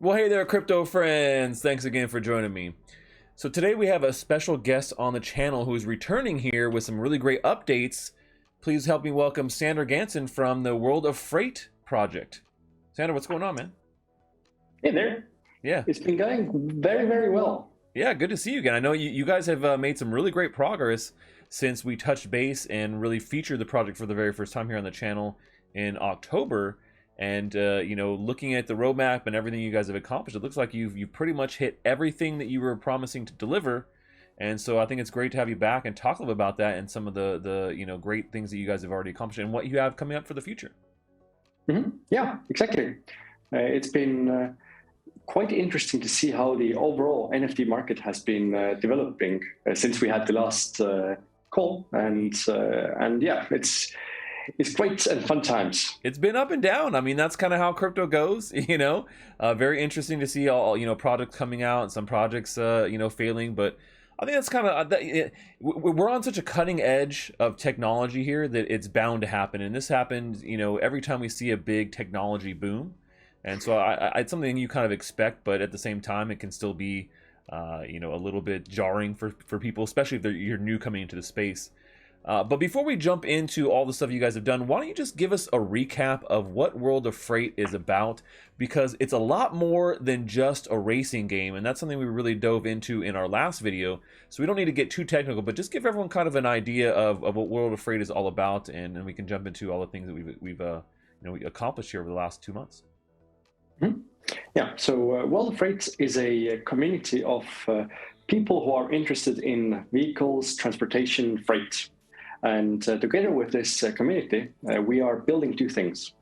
Well, hey there, crypto friends. Thanks again for joining me. So today we have a special guest on the channel who is returning here with some really great updates. Please help me welcome Sander Gansen from the World of Freight project. Sander, what's going on, man? Hey there. Yeah. It's been going very, very well. Yeah, good to see you again. I know you guys have made some really great progress since we touched base and really featured the project for the very first time here on the channel in October. And looking at the roadmap and everything you guys have accomplished, it looks like you've pretty much hit everything that you were promising to deliver. And so I think it's great to have you back and talk a little bit about that and some of the great things that you guys have already accomplished and what you have coming up for the future. Yeah, exactly. It's been quite interesting to see how the overall NFT market has been developing since we had the last call, and yeah, it's great and fun times. It's been up and down. I mean, that's kind of how crypto goes, very interesting to see all, projects coming out and some projects, failing. But I think that's kind of, we're on such a cutting edge of technology here that it's bound to happen. And this happens, every time we see a big technology boom. And so it's something you kind of expect, but at the same time, it can still be, a little bit jarring for people, especially if you're new coming into the space. But before we jump into all the stuff you guys have done, why don't you just give us a recap of what World of Freight is about? Because it's a lot more than just a racing game, and that's something we really dove into in our last video. So we don't need to get too technical, but just give everyone kind of an idea of what World of Freight is all about, and then we can jump into all the things that we've accomplished here over the last 2 months. Yeah, so World of Freight is a community of people who are interested in vehicles, transportation, freight. And together with this community, we are building two things.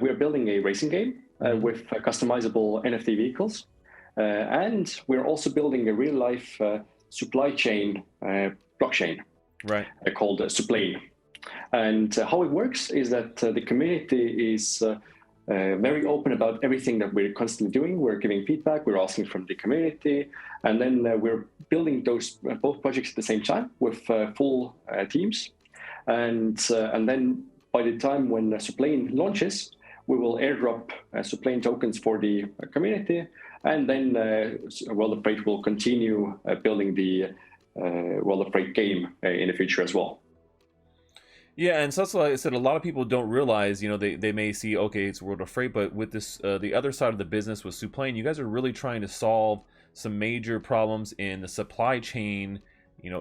We are building a racing game with customizable NFT vehicles. And we're also building a real-life supply chain blockchain called Supplane. And how it works is that the community is very open about everything that we're constantly doing. We're giving feedback, we're asking from the community, and then we're building those both projects at the same time with full teams. And then by the time when Supplane launches, we will airdrop Supplane tokens for the community, and then World of Freight will continue building the World of Freight game in the future as well. Yeah, and so that's like I said, a lot of people don't realize, they may see, okay, it's World of Freight, but with this, the other side of the business with Supplane, you guys are really trying to solve some major problems in the supply chain,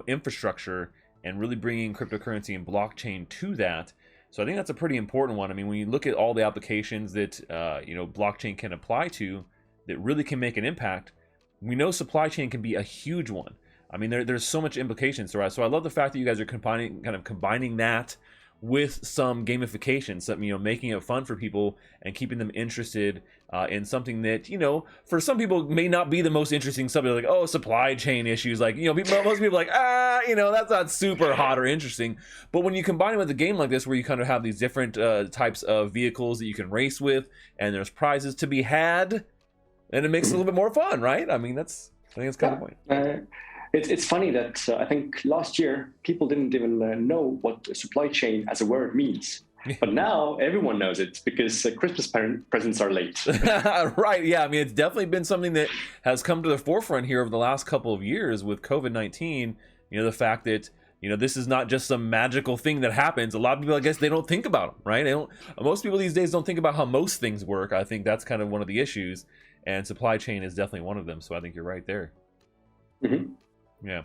infrastructure, and really bringing cryptocurrency and blockchain to that. So I think that's a pretty important one. I mean, when you look at all the applications that, blockchain can apply to that really can make an impact, we know supply chain can be a huge one. I mean, there's so much implications, right? So I love the fact that you guys are combining that with some gamification, making it fun for people and keeping them interested in something that, for some people may not be the most interesting subject, like, oh, supply chain issues, like, most people are like, that's not super hot or interesting. But when you combine it with a game like this, where you kind of have these different types of vehicles that you can race with, and there's prizes to be had, and it makes it a little bit more fun, right? I think that's kind of the point. It's funny that I think last year people didn't even know what supply chain as a word means. But now everyone knows it because Christmas presents are late. Right, yeah. I mean, it's definitely been something that has come to the forefront here over the last couple of years with COVID-19. The fact that, this is not just some magical thing that happens. A lot of people, I guess, they don't think about them, right? Most people these days don't think about how most things work. I think that's kind of one of the issues. And supply chain is definitely one of them. So I think you're right there. Yeah.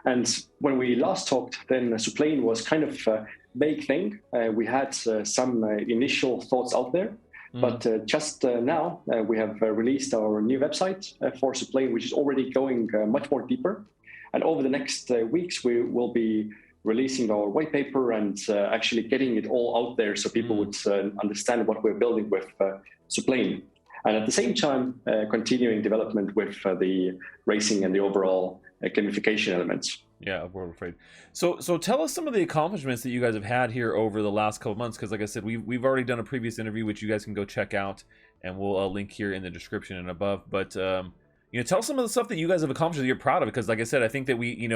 And when we last talked, then Supplane was kind of a vague thing. We had some initial thoughts out there, but just now we have released our new website for Supplane, which is already going much more deeper. And over the next weeks, we will be releasing our white paper and actually getting it all out there so people would understand what we're building with Supplane. And at the same time, continuing development with the racing and the overall gamification elements. Yeah, World of Freight. So tell us some of the accomplishments that you guys have had here over the last couple of months, because like I said, we've already done a previous interview, which you guys can go check out, and we'll link here in the description and above. But tell us some of the stuff that you guys have accomplished that you're proud of, because like I said, I think that we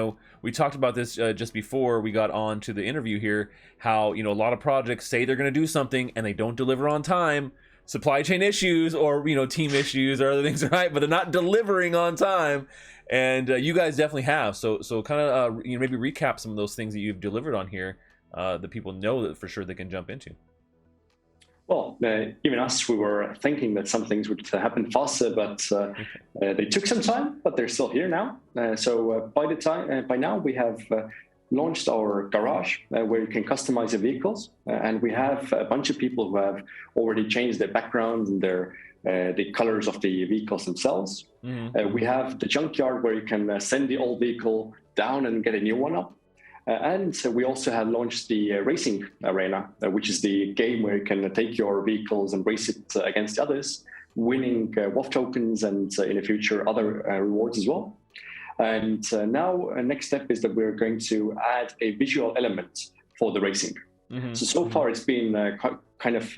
talked about this just before we got on to the interview here, how a lot of projects say they're going to do something and they don't deliver on time. supply chain issues or team issues or other things, right? But they're not delivering on time, and you guys definitely have. So kind of maybe recap some of those things that you've delivered on here that people know that for sure they can jump into. Well, even us, we were thinking that some things would happen faster, but they took some time, but they're still here now. So by now we have launched our garage where you can customize your vehicles, and we have a bunch of people who have already changed their backgrounds and the colors of the vehicles themselves. We have the junkyard where you can send the old vehicle down and get a new one up. And so we also have launched the racing arena, which is the game where you can take your vehicles and race it against others, winning WOF tokens and in the future other rewards as well. And now next step is that we're going to add a visual element for the racing. So far it's been kind of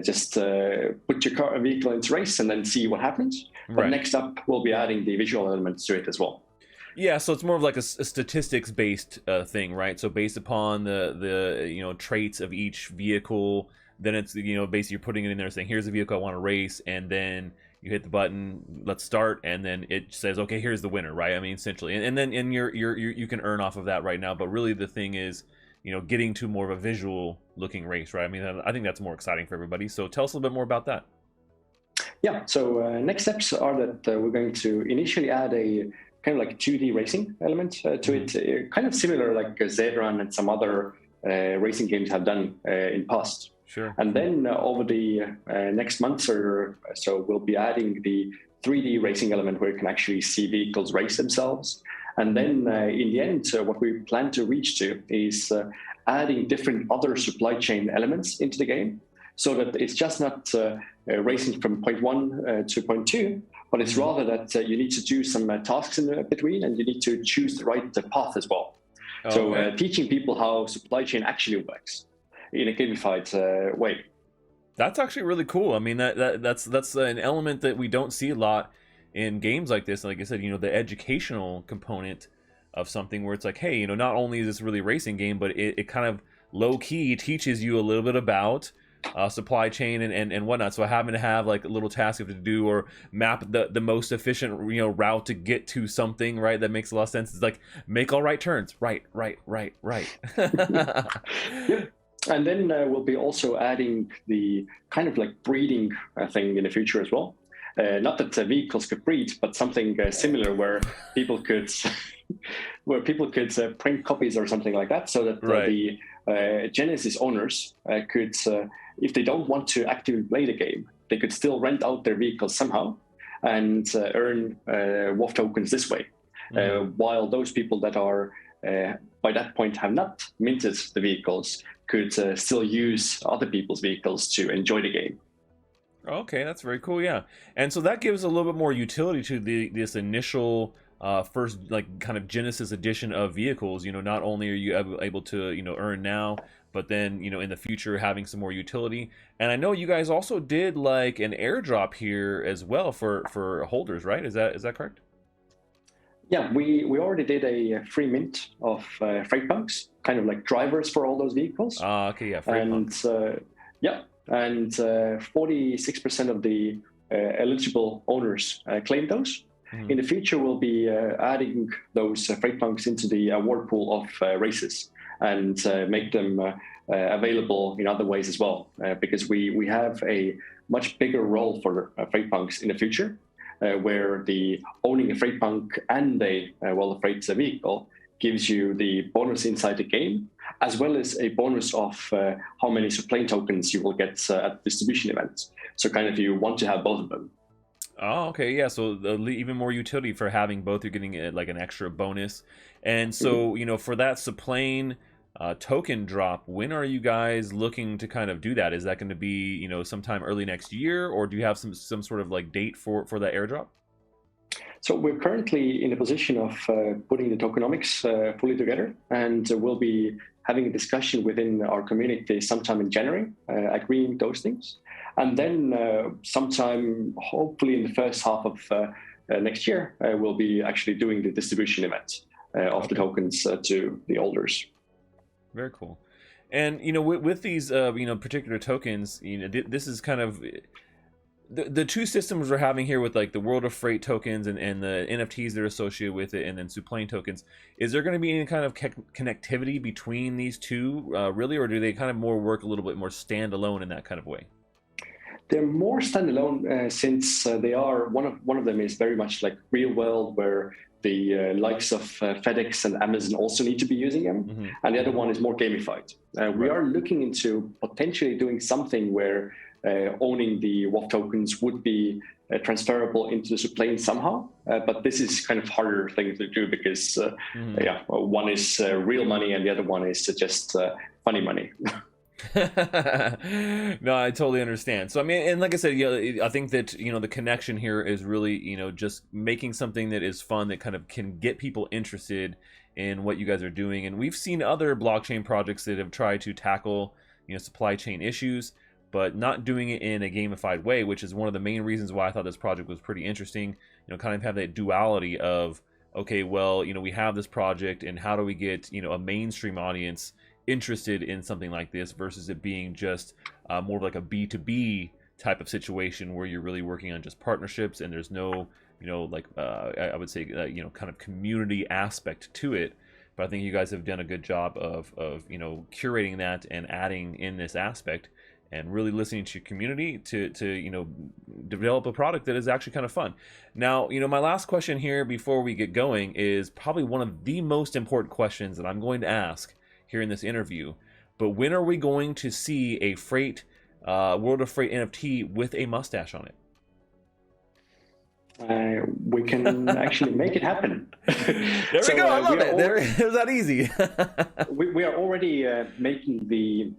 just put your vehicle into race and then see what happens. But next up, we'll be adding the visual elements to it as well. Yeah, so it's more of like a statistics-based thing, right? So based upon the traits of each vehicle, then it's basically you're putting it in there saying, here's the vehicle I want to race, and then you hit the button, let's start, and then it says, okay, here's the winner, right? I mean, essentially, and then you can earn off of that right now. But really, the thing is, getting to more of a visual-looking race, right? I mean, I think that's more exciting for everybody. So tell us a little bit more about that. Yeah. So next steps are that we're going to initially add a kind of like 2D racing element to it, kind of similar like Z-Run and some other racing games have done in past. Sure. And then over the next months or so, we'll be adding the 3D racing element where you can actually see vehicles race themselves. And then in the end, what we plan to reach to is adding different other supply chain elements into the game, so that it's just not racing from point 1 to point 2, but it's rather that you need to do some tasks in between, and you need to choose the right path as well. Okay. So teaching people how supply chain actually works in a gamified way. That's actually really cool. I mean, that's an element that we don't see a lot in games like this. Like I said, the educational component of something where it's like, hey, not only is this really a racing game, but it kind of low key teaches you a little bit about supply chain and whatnot. So having to have like a little task you have to do or map the most efficient route to get to something, right? That makes a lot of sense. It's like make all right turns. Right. Yep. And then we'll be also adding the kind of like breeding thing in the future as well. Not that vehicles could breed, but something similar where people could print copies or something like that, so that the Genesis owners could, if they don't want to actively play the game, they could still rent out their vehicles somehow and earn WOF tokens this way. While those people that are by that point have not minted the vehicles could still use other people's vehicles to enjoy the game. Okay, that's very cool. Yeah, and so that gives a little bit more utility to this initial first like kind of Genesis edition of vehicles. Not only are you able to earn now, but then in the future having some more utility. And I know you guys also did like an airdrop here as well for holders, right? Is that correct? Yeah, we already did a free mint of freight punks, kind of like drivers for all those vehicles. Okay, yeah, freight punks. And 46% of the eligible owners claimed those. In the future, we'll be adding those freight punks into the award pool of races and make them available in other ways as well, because we have a much bigger role for freight punks in the future, where the owning a freight punk and a World of Freight vehicle gives you the bonus inside the game, as well as a bonus of how many supply tokens you will get at distribution events. So kind of you want to have both of them. Oh, okay, yeah. So even more utility for having both. You're getting like an extra bonus, and so for that supply token drop, when are you guys looking to kind of do that? Is that going to be sometime early next year, or do you have some sort of like date for that airdrop? So we're currently in a position of putting the tokenomics fully together, and we'll be having a discussion within our community sometime in January, agreeing those things. And then sometime, hopefully in the first half of next year, we'll be actually doing the distribution event of the tokens to the holders. Very cool. And with these particular tokens, this is kind of the two systems we're having here with like the World of Freight tokens and the NFTs that are associated with it, and then Supplane tokens. Is there going to be any kind of connectivity between these two, really, or do they kind of more work a little bit more standalone in that kind of way? They're more standalone since they are one of them is very much like real world, where the likes of FedEx and Amazon also need to be using them, and the other one is more gamified. We are looking into potentially doing something where owning the WOF tokens would be transferable into the Supplane somehow, but this is kind of harder thing to do because one is real money and the other one is just funny money. No, I totally understand. So I mean, and like I said, I think that the connection here is really just making something that is fun, that kind of can get people interested in what you guys are doing. And we've seen other blockchain projects that have tried to tackle supply chain issues, but not doing it in a gamified way, which is one of the main reasons why I thought this project was pretty interesting. Kind of have that duality of, okay, well, we have this project, and how do we get a mainstream audience interested in something like this versus it being just more of like a B2B type of situation where you're really working on just partnerships and there's no I would say kind of community aspect to it. But I think you guys have done a good job of curating that and adding in this aspect and really listening to your community to develop a product that is actually kind of fun. Now, my last question here before we get going is probably one of the most important questions that I'm going to ask here in this interview. But when are we going to see a World of Freight NFT with a mustache on it? We can actually make it happen. There we go. I love it. It was that easy. we are already making the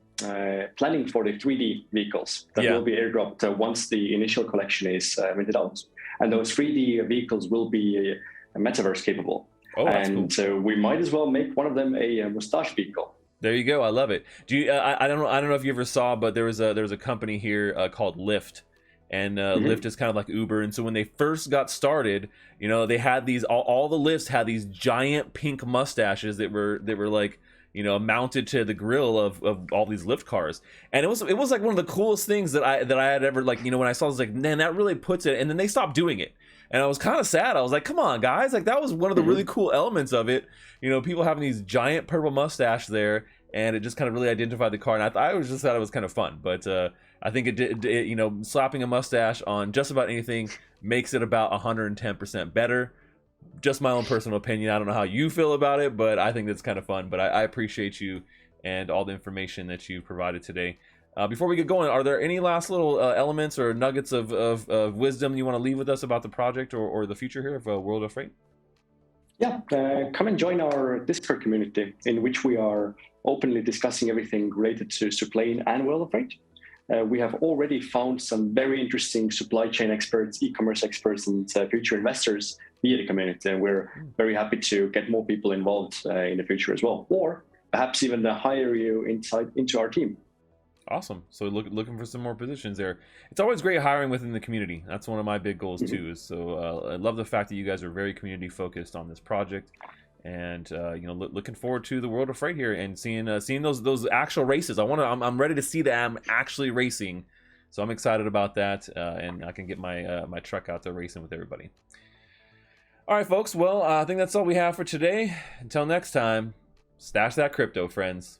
planning for the 3D vehicles that will be airdropped once the initial collection is minted out, and those 3D vehicles will be metaverse capable. Oh, that's and cool. So we might as well make one of them a mustache vehicle. There you go. I love it. Do you? I don't know if you ever saw, but there was a company here called Lyft, and Lyft is kind of like Uber. And so when they first got started, they had these all the Lyfts had these giant pink mustaches that were like mounted to the grill of all these Lyft cars, and it was like one of the coolest things that I had ever when I saw it, I was like, man, that really puts it. And then they stopped doing it. And I was kind of sad. I was like, come on, guys. Like, that was one of the really cool elements of it. People having these giant purple mustache there, and it just kind of really identified the car. And I just thought it was kind of fun. But I think it slapping a mustache on just about anything makes it about 110% better. Just my own personal opinion. I don't know how you feel about it, but I think that's kind of fun. But I appreciate you and all the information that you provided today. Before we get going, are there any last little elements or nuggets of wisdom you want to leave with us about the project or the future here of World of Freight? Yeah, come and join our Discord community, in which we are openly discussing everything related to Supplane and World of Freight. We have already found some very interesting supply chain experts, e-commerce experts, and future investors via the community, and we're very happy to get more people involved in the future as well, or perhaps even hire you into our team. Awesome. So looking for some more positions there. It's always great hiring within the community. That's one of my big goals too. So I love the fact that you guys are very community focused on this project, and looking forward to the World of Freight here and seeing those actual races. I'm ready to see them actually racing. So I'm excited about that, and I can get my my truck out there racing with everybody. All right, folks. Well, I think that's all we have for today. Until next time, stash that crypto, friends.